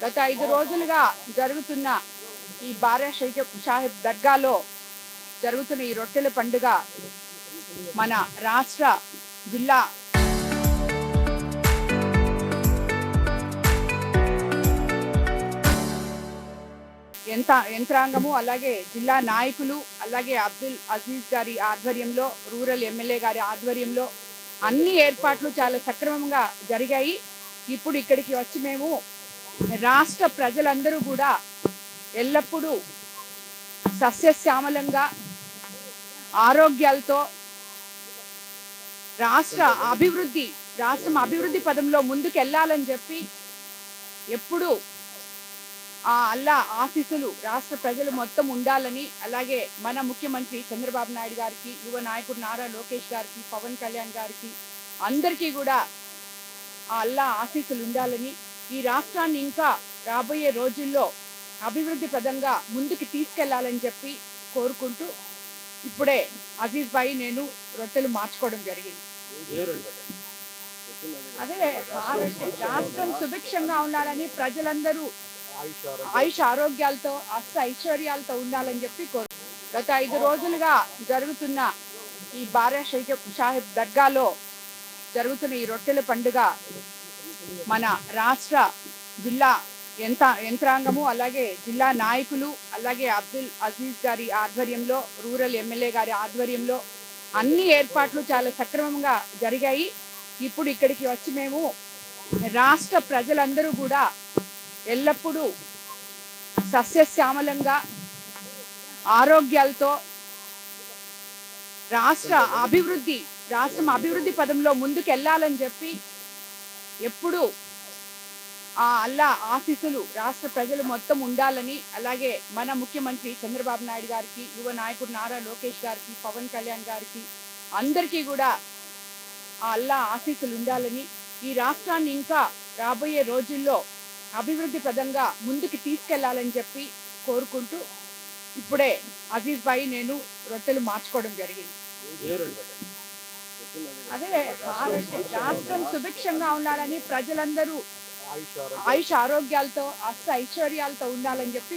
గత 5 రోజులుగా జరుగుతున్న ఈ బారా సాహెబ్ దర్గాలో జరుగుతున్న ఈ రొట్టెల పండుగ మన రాష్ట్ర జిల్లా యంత్రాంగము అలాగే జిల్లా నాయకులు అలాగే అబ్దుల్ అజీజ్ గారి ఆధ్వర్యంలో రూరల్ ఎమ్మెల్యే గారి ఆధ్వర్యంలో అన్ని ఏర్పాట్లు చాలా సక్రమంగా జరిగాయి. ఇప్పుడు ఇక్కడికి వచ్చి మేము రాష్ట్ర ప్రజలందరూ కూడా ఎల్లప్పుడూ సస్యశ్యామలంగా ఆరోగ్యాలతో రాష్ట్రం అభివృద్ధి పదంలో ముందుకు వెళ్ళాలని చెప్పి ఎప్పుడు ఆ అల్లా ఆశీస్సులు రాష్ట్ర ప్రజలు మొత్తం ఉండాలని, అలాగే మన ముఖ్యమంత్రి చంద్రబాబు నాయుడు గారికి, యువ నాయకుడు నారా లోకేష్ గారికి, పవన్ కళ్యాణ్ గారికి అందరికీ కూడా ఆ అల్లా ఆశీస్సులు ఉండాలని, ఈ రాష్ట్రాన్ని ఇంకా రాబోయే రోజుల్లో అభివృద్ధి పదంగా ముందుకు తీసుకెళ్లాలని చెప్పి కోరుకుంటూ ఇప్పుడే అజీజ్ భాయ్ నేను రొట్టెలు మార్చుకోవడం జరిగింది. అదే రాష్ట్రం సుభిక్షంగా ఉండాలని, ప్రజలందరూ ఆయుష్ ఆరోగ్యాలతో ఐశ్వర్యాలతో ఉండాలని చెప్పి గత 5 రోజులుగా జరుగుతున్న ఈ బారా సాహెబ్ దర్గాలో జరుగుతున్న ఈ రొట్టెల పండుగ మన రాష్ట్ర జిల్లా యంత్రాంగము అలాగే జిల్లా నాయకులు అలాగే అబ్దుల్ అజీజ్ గారి ఆధ్వర్యంలో రూరల్ ఎమ్మెల్యే గారి ఆధ్వర్యంలో అన్ని ఏర్పాట్లు చాలా సక్రమంగా జరిగాయి. ఇప్పుడు ఇక్కడికి వచ్చి మేము రాష్ట్ర ప్రజలందరూ కూడా ఎల్లప్పుడూ సస్యశ్యామలంగా ఆరోగ్యాలతో రాష్ట్రం అభివృద్ధి పదంలో ముందుకు వెళ్ళాలని చెప్పి ఎప్పుడు ఆ అల్లా ఆశీస్సులు రాష్ట్ర ప్రజలు మొత్తం ఉండాలని, అలాగే మన ముఖ్యమంత్రి చంద్రబాబు నాయుడు గారికి, యువ నాయకుడు నారా లోకేష్ గారికి, పవన్ కళ్యాణ్ గారికి అందరికీ కూడా ఆ అల్లా ఆశీస్సులు ఉండాలని, ఈ రాష్ట్రాన్ని ఇంకా రాబోయే రోజుల్లో అభివృద్ధి పదంగా ముందుకు తీసుకెళ్లాలని చెప్పి కోరుకుంటూ ఇప్పుడే అజీజ్ భాయ్ నేను రొట్టెలు మార్చుకోవడం జరిగింది. అదే రాష్ట్రం సుభిక్షంగా ఉండాలని, ప్రజలందరూ ఆయుష్ ఆరోగ్యాలతో ఐశ్వర్యాలతో ఉండాలని చెప్పి